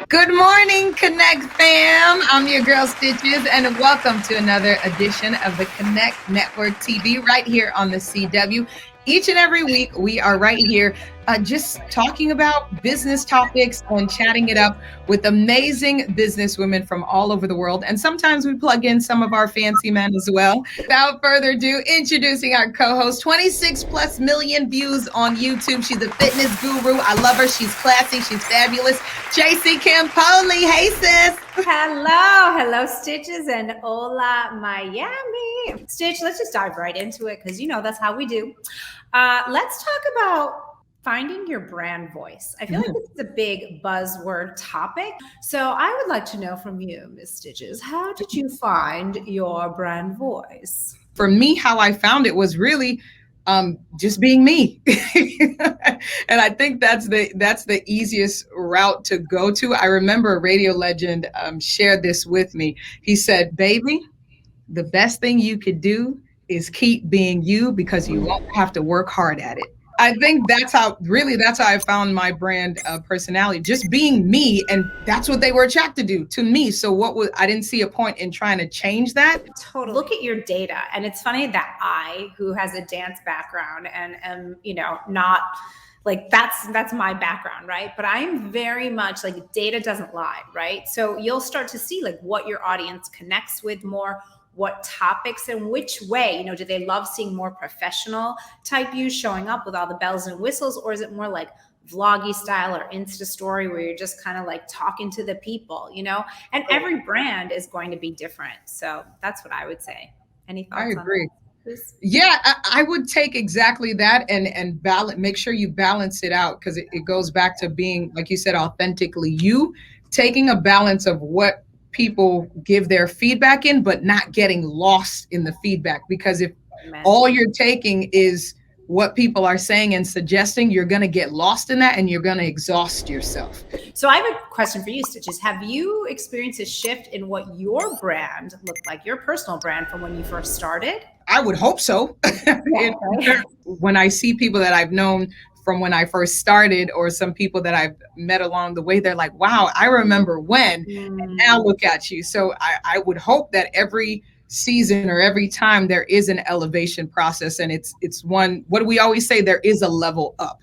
Good morning, Connect fam. I'm your girl Stitches, and welcome to another edition of the Connect Network TV right here on the CW. Each and every week, we are right here just talking about business topics and chatting it up with amazing businesswomen from all over the world. And sometimes we plug in some of our fancy men as well. Without further ado, introducing our co-host, 26 plus million views on YouTube. She's a fitness guru. I love her. She's classy. She's fabulous. JC Campoli. Hey, sis. Hello, Stitches, and hola, Miami. Stitch, let's just dive right into it because, that's how we do. Let's talk about finding your brand voice. I feel like this is a big buzzword topic. So I would like to know from you, Miss Stitches, how did you find your brand voice? For me, how I found it was really just being me. And I think that's the easiest route to go to. I remember a radio legend shared this with me. He said, baby, the best thing you could do is keep being you because you won't have to work hard at it. I think that's how I found my brand personality, just being me. And that's what they were attracted to me. So I didn't see a point in trying to change that. Totally. Look at your data. And it's funny that I, who has a dance background and am, not like that's my background, right? But I'm very much like data doesn't lie, right? So you'll start to see like what your audience connects with more, what topics and which way, do they love seeing more professional type you showing up with all the bells and whistles, or is it more like vloggy style or Insta story where you're just kind of like talking to the people, and every brand is going to be different. So that's what I would say. Any thoughts? I agree. Yeah, I would take exactly that and balance, make sure you balance it out because it goes back to being, like you said, authentically you, taking a balance of what people give their feedback in, but not getting lost in the feedback. Because if all you're taking is what people are saying and suggesting, you're going to get lost in that and you're going to exhaust yourself. So I have a question for you, Stitches. Have you experienced a shift in what your brand looked like, your personal brand from when you first started? I would hope so. Yeah, okay. When I see people that I've known from when I first started, or some people that I've met along the way, they're like, wow, I remember when, and now look at you. So I would hope that every season or every time there is an elevation process, and it's one, what do we always say? There is a level up.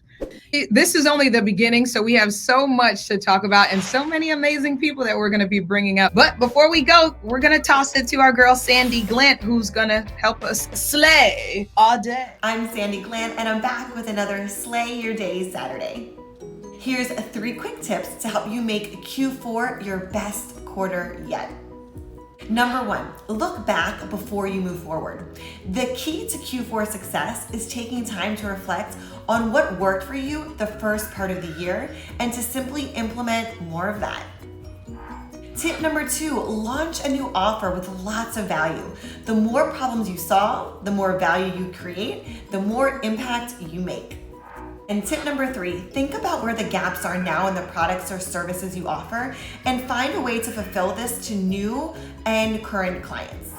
This is only the beginning, so we have so much to talk about and so many amazing people that we're going to be bringing up. But before we go, we're going to toss it to our girl, Sandy Glint, who's going to help us slay all day. I'm Sandy Glint, and I'm back with another Slay Your Day Saturday. Here's 3 quick tips to help you make Q4 your best quarter yet. Number 1, look back before you move forward. The key to Q4 success is taking time to reflect on what worked for you the first part of the year and to simply implement more of that. Tip number 2, launch a new offer with lots of value. The more problems you solve, the more value you create, the more impact you make. And tip number 3, think about where the gaps are now in the products or services you offer and find a way to fulfill this to new and current clients.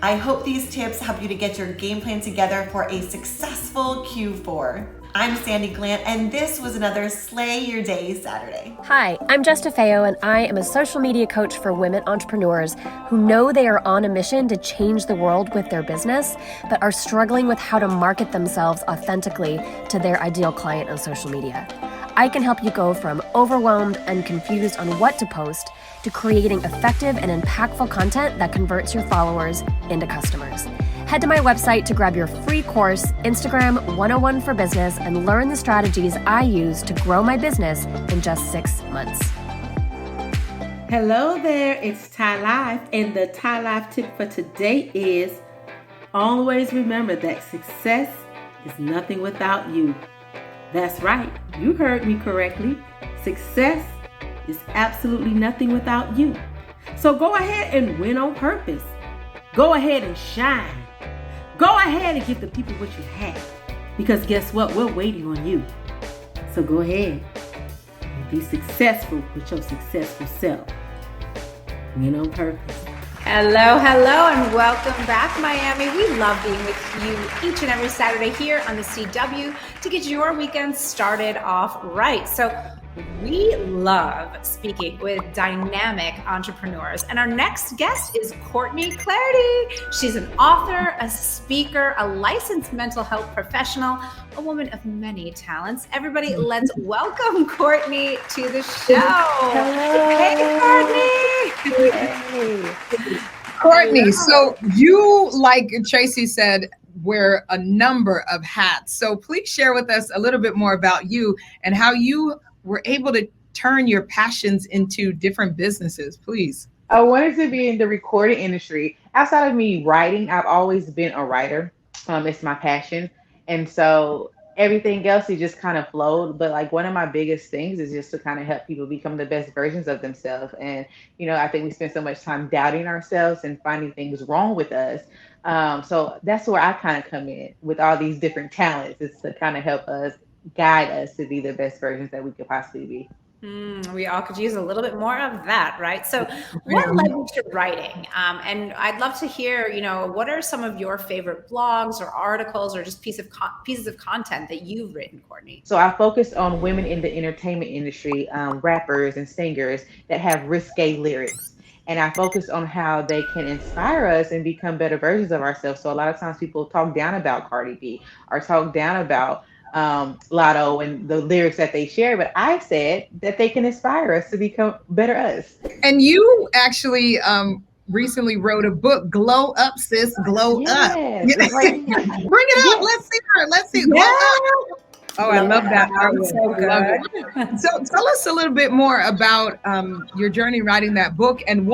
I hope these tips help you to get your game plan together for a successful Q4. I'm Sandy Glint, and this was another Slay Your Day Saturday. Hi, I'm Jess DeFeo, and I am a social media coach for women entrepreneurs who know they are on a mission to change the world with their business, but are struggling with how to market themselves authentically to their ideal client on social media. I can help you go from overwhelmed and confused on what to post to creating effective and impactful content that converts your followers into customers. Head to my website to grab your free course, Instagram 101 for Business, and learn the strategies I use to grow my business in just 6 months. Hello there, it's Ty Life, and the Ty Life tip for today is always remember that success is nothing without you. That's right, you heard me correctly. Success is absolutely nothing without you. So go ahead and win on purpose. Go ahead and shine. Go ahead and give the people what you have. Because guess what? We're waiting on you. So go ahead and be successful with your successful self. Win on purpose. Hello, and welcome back, Miami. We love being with you each and every Saturday here on the CW to get your weekend started off right. So We love speaking with dynamic entrepreneurs. And our next guest is Courtney Clarity. She's an author, a speaker, a licensed mental health professional, a woman of many talents. Everybody, let's welcome Courtney to the show. Hey, Courtney. Hey. Courtney, so you, like Tracy said, wear a number of hats. So please share with us a little bit more about you and how you were able to turn your passions into different businesses, please. I wanted to be in the recording industry. Outside of me writing, I've always been a writer. It's my passion. And so everything else, it just kind of flowed. But like one of my biggest things is just to kind of help people become the best versions of themselves. And, you know, I think we spend so much time doubting ourselves and finding things wrong with us. So that's where I kind of come in with all these different talents, is to kind of help us, guide us to be the best versions that we could possibly be. We all could use a little bit more of that, right? So what led you to writing? And I'd love to hear, you know, what are some of your favorite blogs or articles or just pieces of content that you've written, Courtney? So I focused on women in the entertainment industry, rappers and singers that have risque lyrics. And I focused on how they can inspire us and become better versions of ourselves. So a lot of times people talk down about Cardi B or talk down about Lotto and the lyrics that they share, but I said that they can inspire us to become better us. And you actually recently wrote a book, Glow Up, Sis, Glow Up. Bring it up. Let's see her. Let's see. Glow Up. Oh, I love that artwork. So good. So tell us a little bit more about your journey writing that book, and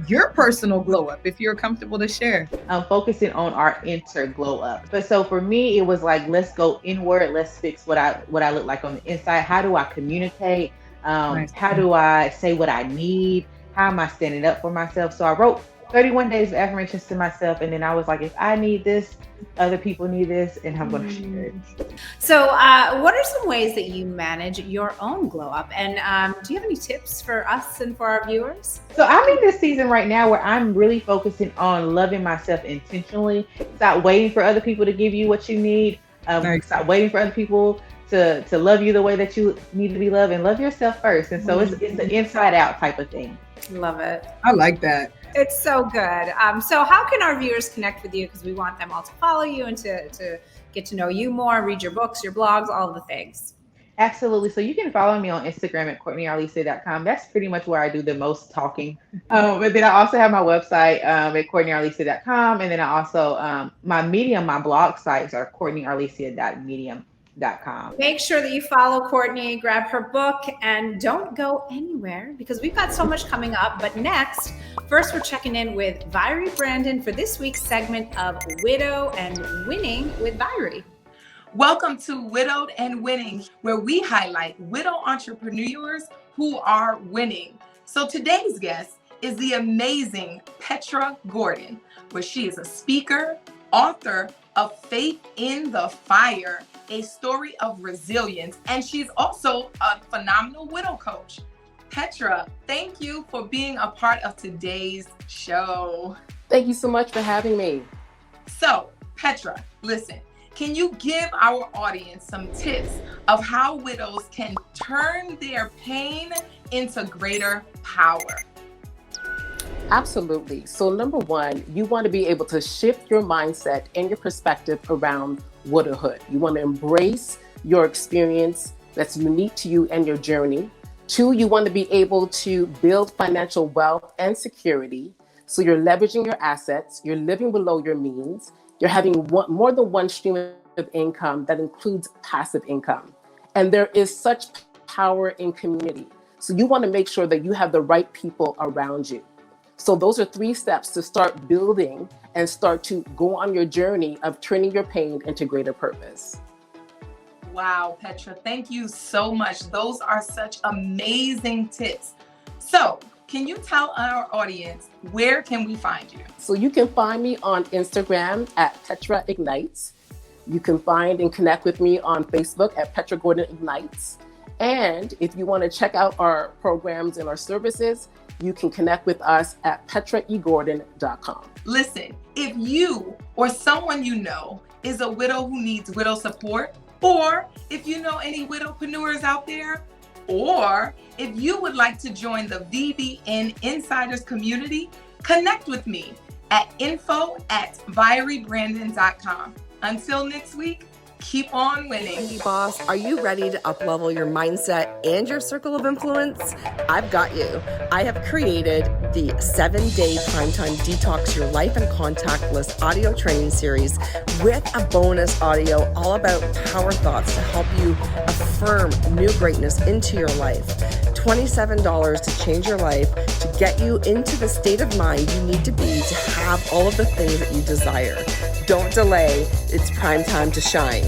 your personal glow up, if you're comfortable to share. I'm focusing on our inner glow up. But so for me, it was like, let's go inward. Let's fix what I look like on the inside. How do I communicate? Nice. How do I say what I need? How am I standing up for myself? So I wrote 31 days of affirmations to myself. And then I was like, if I need this, other people need this, and I'm going to share it. So what are some ways that you manage your own glow up? And do you have any tips for us and for our viewers? So I'm in this season right now where I'm really focusing on loving myself intentionally. Stop waiting for other people to give you what you need. Stop waiting for other people to love you the way that you need to be loved, and love yourself first. And so it's an inside out type of thing. Love it. I like that. It's so good. So how can our viewers connect with you? Because we want them all to follow you and to get to know you more, read your books, your blogs, all of the things. Absolutely. So you can follow me on Instagram at CourtneyArlisa.com. That's pretty much where I do the most talking. But then I also have my website at CourtneyArlisa.com. And then I also, my blog sites are CourtneyArlisa.medium.com. Make sure that you follow Courtney, grab her book, and don't go anywhere because we've got so much coming up. But next, first we're checking in with Virey Brandon for this week's segment of Widow and Winning with Virey. Welcome to Widowed and Winning, where we highlight widow entrepreneurs who are winning. So today's guest is the amazing Petra Gordon, where she is a speaker, author of Faith in the Fire, a story of resilience, and she's also a phenomenal widow coach. Petra, thank you for being a part of today's show. Thank you so much for having me. So, Petra, listen, can you give our audience some tips of how widows can turn their pain into greater power? Absolutely. So number one, you want to be able to shift your mindset and your perspective around widowhood. You want to embrace your experience that's unique to you and your journey. Two, you want to be able to build financial wealth and security. So you're leveraging your assets, you're living below your means, you're having more than one stream of income that includes passive income. And there is such power in community. So you want to make sure that you have the right people around you. So those are 3 steps to start building and start to go on your journey of turning your pain into greater purpose. Wow, Petra, thank you so much. Those are such amazing tips. So can you tell our audience, where can we find you? So you can find me on Instagram at Petra Ignites. You can find and connect with me on Facebook at Petra Gordon Ignites. And if you want to check out our programs and our services, you can connect with us at petraegordon.com. Listen, if you or someone you know is a widow who needs widow support, or if you know any widowpreneurs out there, Or if you would like to join the VBN Insiders community, connect with me at info@viriebrandon.com. Until next week, keep on winning. Hey boss, are you ready to uplevel your mindset and your circle of influence? I've got you. I have created the 7-day Primetime Detox Your Life and Contact List audio training series with a bonus audio all about power thoughts to help you affirm new greatness into your life. $27 to change your life, to get you into the state of mind you need to be to have all of the things that you desire. Don't delay. It's prime time to shine.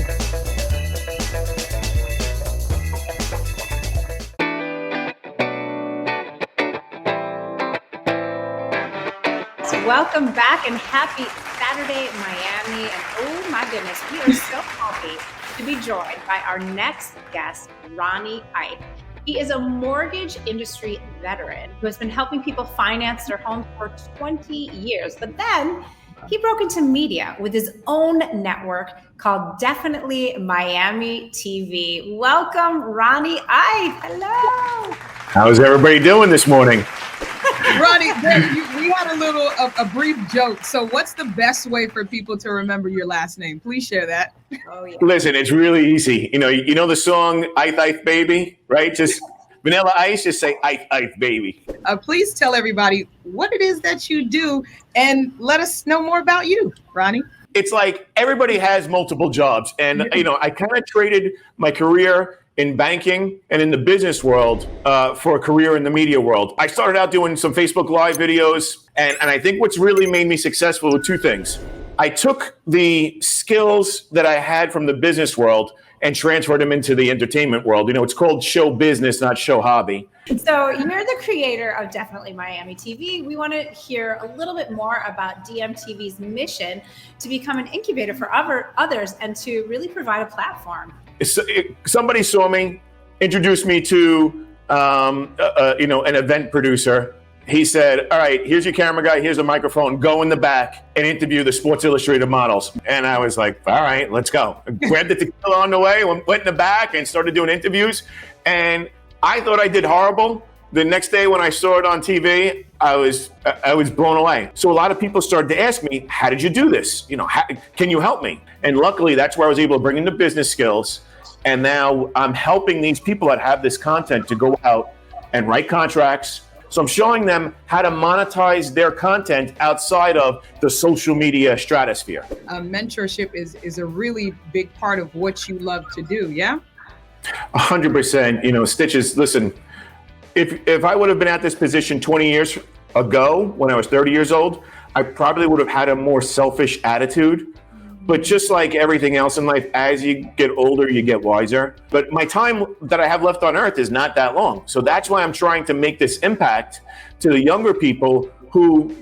Welcome back and happy Saturday, Miami. And oh my goodness, we are so happy to be joined by our next guest, Ronnie Eith. He is a mortgage industry veteran who has been helping people finance their homes for 20 years. But then he broke into media with his own network called Definitely Miami TV. Welcome, Ronnie Eith. Hello. How's everybody doing this morning? Ronnie, we had a brief joke. So what's the best way for people to remember your last name? Please share that. Oh, yeah. Listen, it's really easy. You know the song Eith Eith Baby, right? Just Vanilla Ice, just say Eith Eith Baby. Please tell everybody what it is that you do and let us know more about you, Ronnie. It's like everybody has multiple jobs. And, I kind of traded my career in banking and in the business world for a career in the media world. I started out doing some Facebook Live videos. And I think what's really made me successful were two things. I took the skills that I had from the business world and transferred them into the entertainment world. It's called show business, not show hobby. So you're the creator of Definitely Miami TV. We want to hear a little bit more about DMTV's mission to become an incubator for others and to really provide a platform. Somebody saw me, introduced me to an event producer. He said, all right, here's your camera guy, here's a microphone, go in the back and interview the Sports Illustrated models. And I was like, all right, let's go. Grabbed the tequila on the way, went in the back and started doing interviews. And I thought I did horrible. The next day when I saw it on TV, I was blown away. So a lot of people started to ask me, how did you do this? Can you help me? And luckily, that's where I was able to bring in the business skills. And now I'm helping these people that have this content to go out and write contracts. So I'm showing them how to monetize their content outside of the social media stratosphere. Mentorship is a really big part of what you love to do, yeah? 100%. Stitches, listen, if I would have been at this position 20 years ago, when I was 30 years old, I probably would have had a more selfish attitude. But just like everything else in life, as you get older, you get wiser. But my time that I have left on earth is not that long. So that's why I'm trying to make this impact to the younger people who,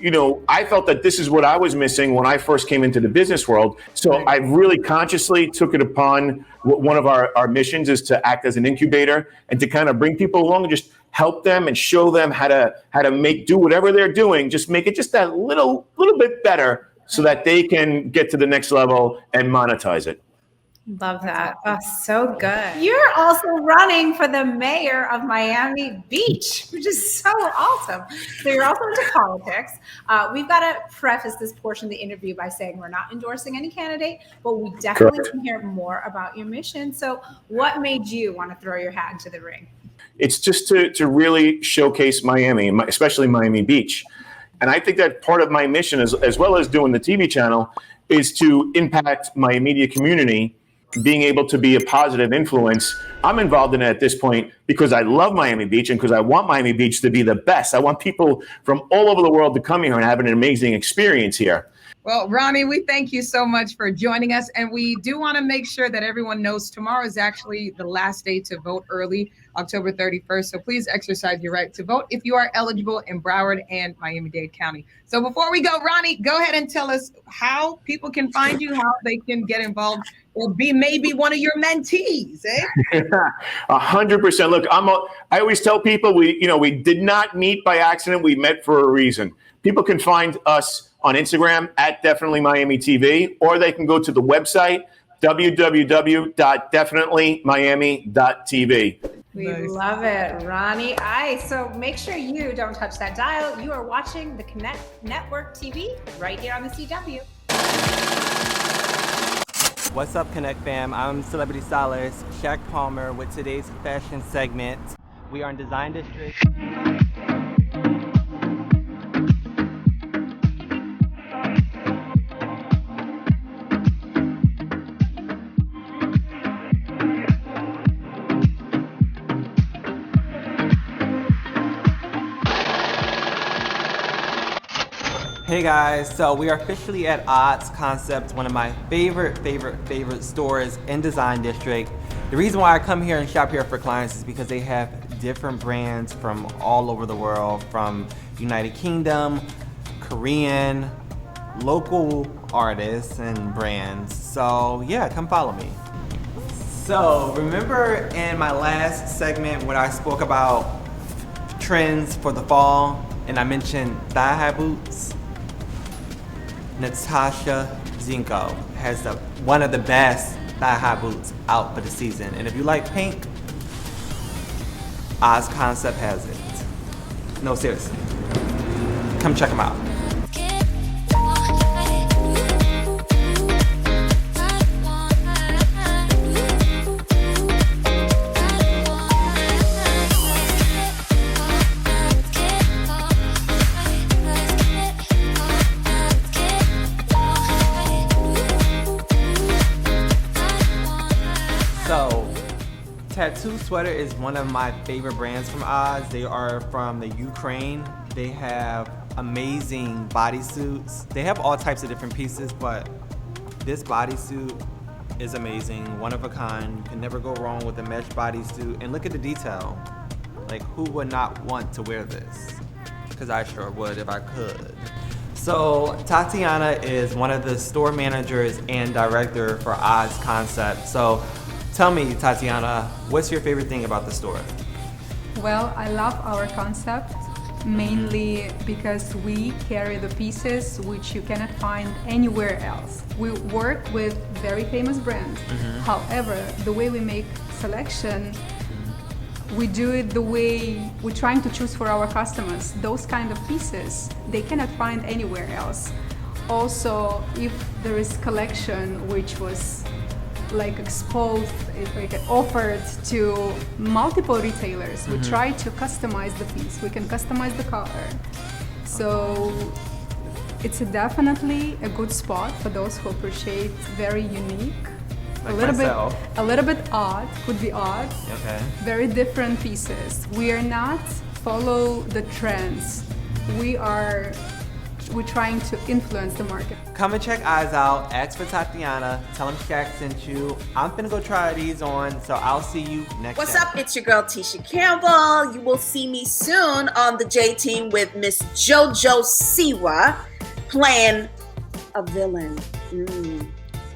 I felt that this is what I was missing when I first came into the business world. So I really consciously took it upon, one of our missions is to act as an incubator and to kind of bring people along and just help them and show them how to do whatever they're doing, just make it just that little bit better, so that they can get to the next level and monetize it. Love that. Oh, so good. You're also running for the mayor of Miami Beach, which is so awesome. So you're also into politics. We've got to preface this portion of the interview by saying we're not endorsing any candidate, but we definitely can hear more about your mission. So what made you want to throw your hat into the ring? It's just to really showcase Miami, especially Miami Beach. And I think that part of my mission, as well as doing the TV channel, is to impact my immediate community, being able to be a positive influence. I'm involved in it at this point because I love Miami Beach and because I want Miami Beach to be the best. I want people from all over the world to come here and have an amazing experience here. Well, Ronnie, we thank you so much for joining us. And we do want to make sure that everyone knows tomorrow is actually the last day to vote early, October 31st. So please exercise your right to vote if you are eligible in Broward and Miami-Dade County. So before we go, Ronnie, go ahead and tell us how people can find you, how they can get involved or be maybe one of your mentees, eh? 100%. Look, I always tell people we did not meet by accident. We met for a reason. People can find us on Instagram at Definitely Miami TV, or they can go to the website, www.definitelymiami.tv. We Nice. love it, Ronnie. So make sure you don't touch that dial. You are watching the Connect Network TV right here on the CW. What's up, Connect fam? I'm celebrity stylist Shaq Palmer with today's fashion segment. We are in Design District. Hey guys, so we are officially at Odds Concept, one of my favorite stores in Design District. The reason why I come here and shop here for clients is because they have different brands from all over the world, from United Kingdom, Korean, local artists and brands. So yeah, come follow me. So remember in my last segment when I spoke about trends for the fall and I mentioned thigh-high boots? Natasha Zinko has one of the best thigh-high boots out for the season. And if you like pink, Oz Concept has it. No, seriously. Come check them out. So, Tattoo Sweater is one of my favorite brands from Oz. They are from the Ukraine. They have amazing bodysuits. They have all types of different pieces, but this bodysuit is amazing, one of a kind. You can never go wrong with a mesh bodysuit. And look at the detail. Like, who would not want to wear this? Because I sure would if I could. So Tatiana is one of the store managers and director for Oz Concept. So tell me, Tatiana, what's your favorite thing about the store? Well, I love our concept mainly because we carry the pieces which you cannot find anywhere else. We work with very famous brands. However, the way we make selection, we do it the way we're trying to choose for our customers. Those kind of pieces, they cannot find anywhere else. Also, if there is collection which was like exposed, like offered to multiple retailers, we try to customize the piece. We can customize the color. So it's definitely a good spot for those who appreciate very unique, Like a little bit odd, could be odd, Okay. very different pieces. We are not follow the trends. We're trying to influence the market. Come and check Eyes out. Ask for Tatiana. Tell them Shaq sent you. I'm finna go try these on, so I'll see you next What's time. up? It's your girl Tisha Campbell. You will see me soon on the J Team with Miss JoJo Siwa playing a villain.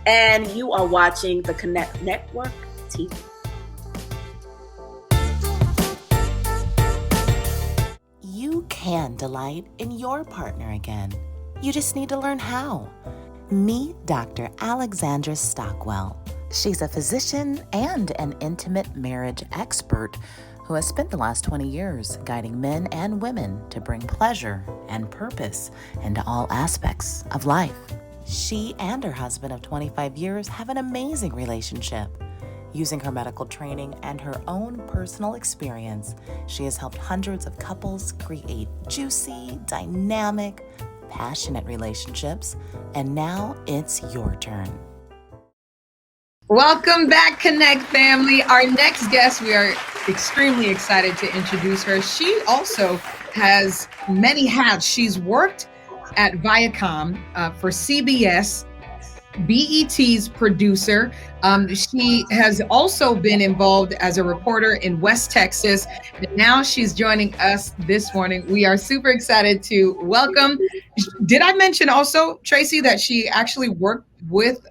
And you are watching the Connect Network TV. You can delight in your partner again. You just need to learn how. Meet Dr. Alexandra Stockwell. She's a physician and an intimate marriage expert who has spent the last 20 years guiding men and women to bring pleasure and purpose into all aspects of life. She and her husband of 25 years have an amazing relationship. Using her medical training and her own personal experience, she has helped hundreds of couples create juicy, dynamic, passionate relationships. And now it's your turn. Welcome back, Connect family. Our next guest, we are extremely excited to introduce her. She also has many hats. She's worked at Viacom for CBS, BET's producer. She has also been involved as a reporter in West Texas, and now she's joining us this morning. We are super excited to welcome. Did I mention also, Tracy, that she actually worked with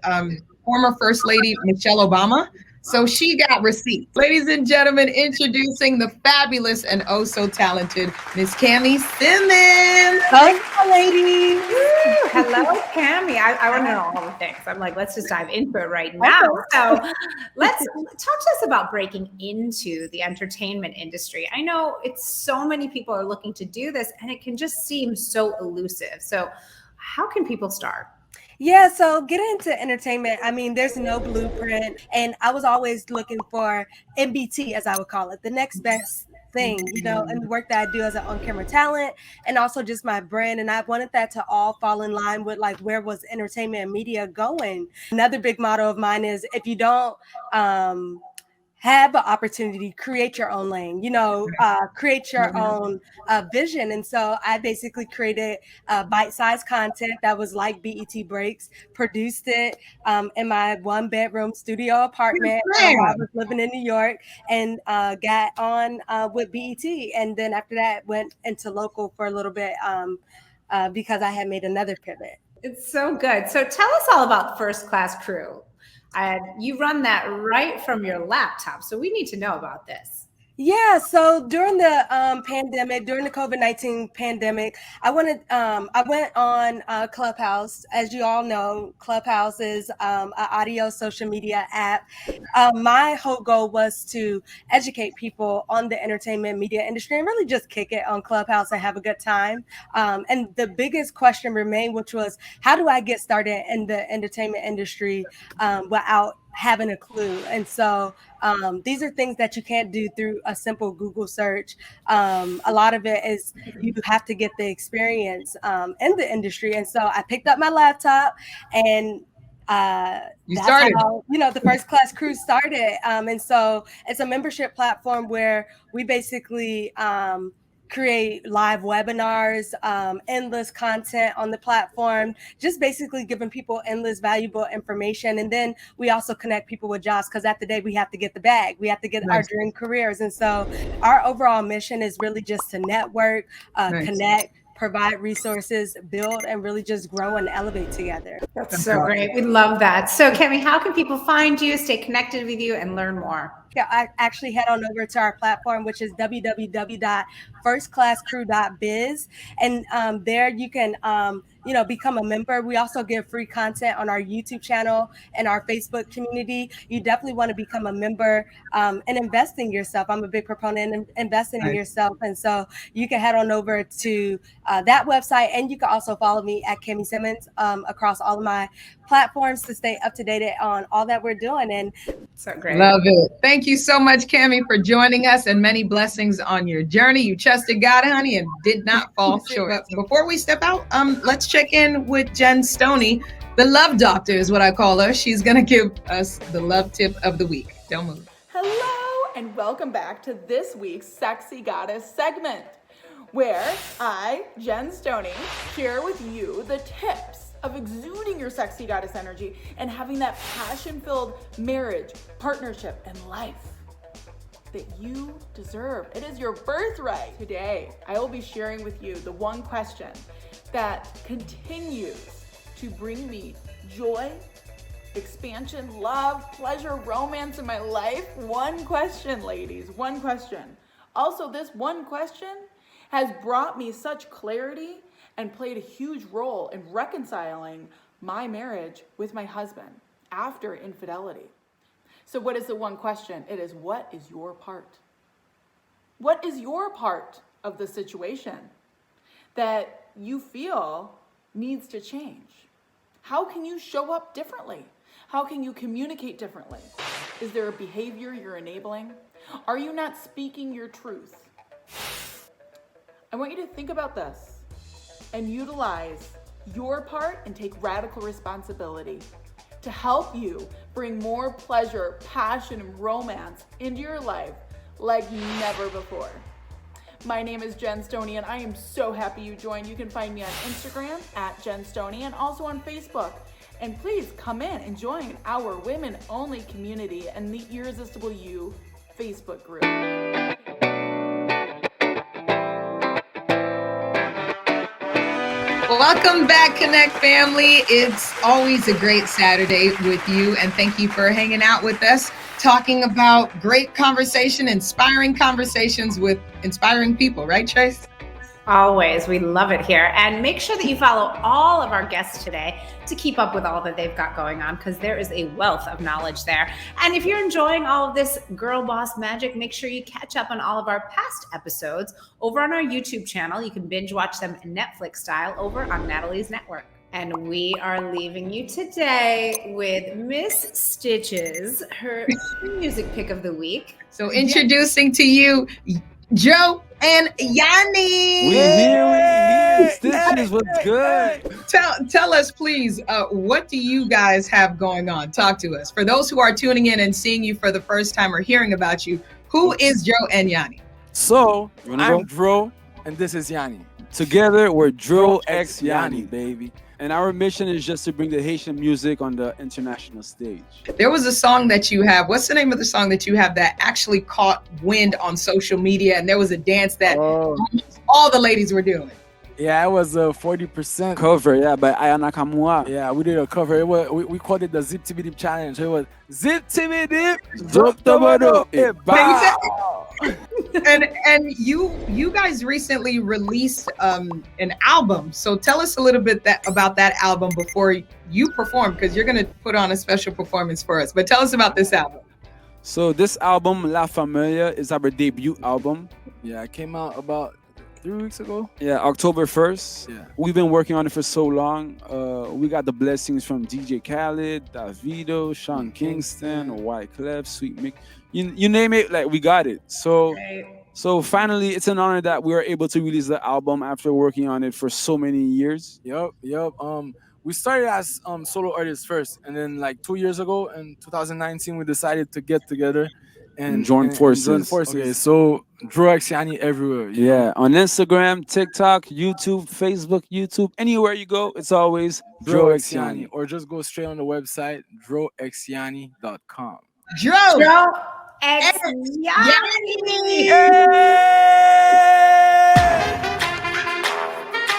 former First Lady Michelle Obama? So she got receipts. Ladies and gentlemen, introducing the fabulous and oh so talented Miss Cami Simmons. Hello, ladies. Hello, Cami. I want to know all the things. I'm like, let's just dive into it right now. So let's talk to us about breaking into the entertainment industry. I know it's so many people are looking to do this and it can just seem so elusive. So how can people start? Yeah, so getting into entertainment, I mean, there's no blueprint. And I was always looking for MBT, as I would call it, the next best thing, you know, and the work that I do as an on-camera talent and also just my brand. And I wanted that to all fall in line with like, where was entertainment and media going? Another big motto of mine is if you don't, have an opportunity, create your own lane, you know, create your own vision. And so I basically created bite-sized content that was like BET Breaks, produced it in my 1-bedroom studio apartment while I was living in New York, and got on with BET. And then after that went into local for a little bit because I had made another pivot. It's so good. So tell us all about First Class Crew. You run that right from your laptop. So we need to know about this. Yeah, so during the pandemic, during the COVID-19 pandemic, I went on Clubhouse. As you all know, Clubhouse is an audio social media app. My whole goal was to educate people on the entertainment media industry and really just kick it on Clubhouse and have a good time. And the biggest question remained, which was, how do I get started in the entertainment industry without having a clue? And so these are things that you can't do through a simple Google search. A lot of it is you have to get the experience in the industry. And so I picked up my laptop and that's how, you know, the First Class Crew started. And so it's a membership platform where we basically create live webinars, endless content on the platform, just basically giving people endless valuable information. And then we also connect people with jobs because at the day we have to get the bag, we have to get our dream careers. And so our overall mission is really just to network, connect, provide resources, build, and really just grow and elevate together. That's so great. We love that. So Cami, how can people find you, stay connected with you, and learn more? Yeah, I actually head on over to our platform, which is www.firstclasscrew.biz. And there you can, you know, become a member. We also give free content on our YouTube channel and our Facebook community. You definitely want to become a member and invest in yourself. I'm a big proponent in investing in yourself. And so you can head on over to that website. And you can also follow me at Cami Simmons across all of my platforms to stay up to date on all that we're doing. And so great. Love it. Thank you so much, Cami, for joining us, and many blessings on your journey. You trusted God, honey, and did not fall short. Before we step out, let's check in with Jen Stoney, the love doctor is what I call her. She's going to give us the love tip of the week. Don't move. Hello, and welcome back to this week's Sexy Goddess segment, where I, Jen Stoney, share with you the tips of exuding your sexy goddess energy and having that passion-filled marriage, partnership, and life that you deserve. It is your birthright. Today, I will be sharing with you the one question that continues to bring me joy, expansion, love, pleasure, romance in my life. One question, ladies, one question. Also, this one question has brought me such clarity and played a huge role in reconciling my marriage with my husband after infidelity. So what is the one question? It is, what is your part? What is your part of the situation that you feel needs to change? How can you show up differently? How can you communicate differently? Is there a behavior you're enabling? Are you not speaking your truth? I want you to think about this and utilize your part and take radical responsibility to help you bring more pleasure, passion, and romance into your life like never before. My name is Jen Stoney, and I am so happy you joined. You can find me on Instagram at Jen Stoney and also on Facebook. And please come in and join our women-only community and the Irresistible You Facebook group. Welcome back, Connect family. It's always a great Saturday with you, and thank you for hanging out with us. talking about great conversation, inspiring conversations with inspiring people, right, Trace? Always. We love it here. And make sure that you follow all of our guests today to keep up with all that they've got going on, because there is a wealth of knowledge there. And if you're enjoying all of this girl boss magic, make sure you catch up on all of our past episodes over on our YouTube channel. You can binge watch them Netflix style over on Natalie's Network. And we are leaving you today with Miss Stitches, her music pick of the week. So introducing to you, Joe and Yanni. We here. Stitches, what's good? Tell us, please, what do you guys have going on? Talk to us. For those who are tuning in and seeing you for the first time or hearing about you, who is Joe and Yanni? So, I'm Dro, and this is Yanni. Together, we're Dro X Yanni, baby. And our mission is just to bring the Haitian music on the international stage. There was a song that you have. What's the name of the song that you have that actually caught wind on social media? And there was a dance that all the ladies were doing. Yeah, it was a 40% cover, yeah, by Aya Nakamura. Yeah, we did a cover. It was, we called it the Zip Timmy Dip Challenge. It was Zip Timmy Dip, Zop Tabado, and you guys recently released an album. So tell us a little bit about that album before you perform, because you're going to put on a special performance for us. But tell us about this album. So this album, La Familia, is our debut album. Yeah, it came out about 3 weeks ago. Yeah, October 1st. Yeah. We've been working on it for so long. We got the blessings from DJ Khaled, Davido, Sean Kingston, Wyclef, Sweet Mick. You name it, like we got it. So finally, it's an honor that we were able to release the album after working on it for so many years. Yep. We started as solo artists first, and then like 2 years ago in 2019, we decided to get together and join forces. Okay, so Dro X Yanni everywhere. Yeah, on Instagram, TikTok, YouTube, Facebook, YouTube, anywhere you go, it's always Dro X Yanni. Or just go straight on the website, droxyanni.com. Dro X Yanni.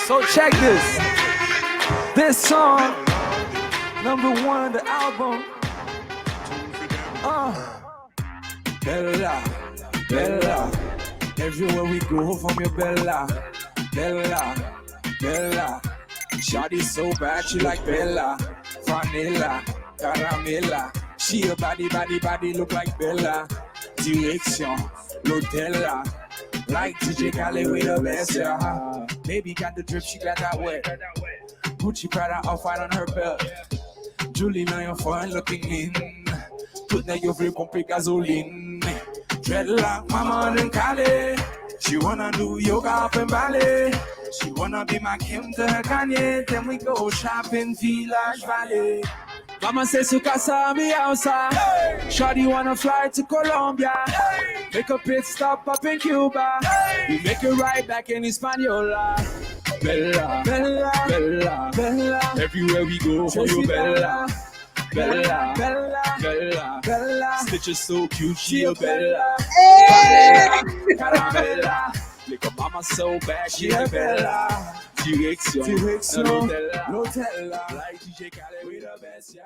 So check this. This song, #1 on the album. Bella, Bella, everywhere we go from your Bella, Bella, Bella. Shawty so bad, she like Bella, Vanilla, Caramella. She a body, look like Bella. Direction, Lotella, like DJ Khaled with the best, yeah. Baby got the drip, she got that wet. Gucci Prada outfit on her belt. Julie now you're fine looking in. Put that you feel compre gasoline. Dreadlock, mama and Kale. She wanna do yoga up in ballet. She wanna be my Kim to her Kanye. Then we go shopping Village Valley. Mama says su casa mi outside. Shawty wanna fly to Colombia. Make a pit stop up in Cuba. We make it right back in Hispaniola. Bella, Bella, Bella, Bella. Everywhere we go for you, Bella. Bella, Bella, Bella, Bella. Stitches so cute, she a Bella. Hey! Caramella. Little mama so bad, she a Bella. Direction, Lotella. Like DJ Khaled, we the best, yeah.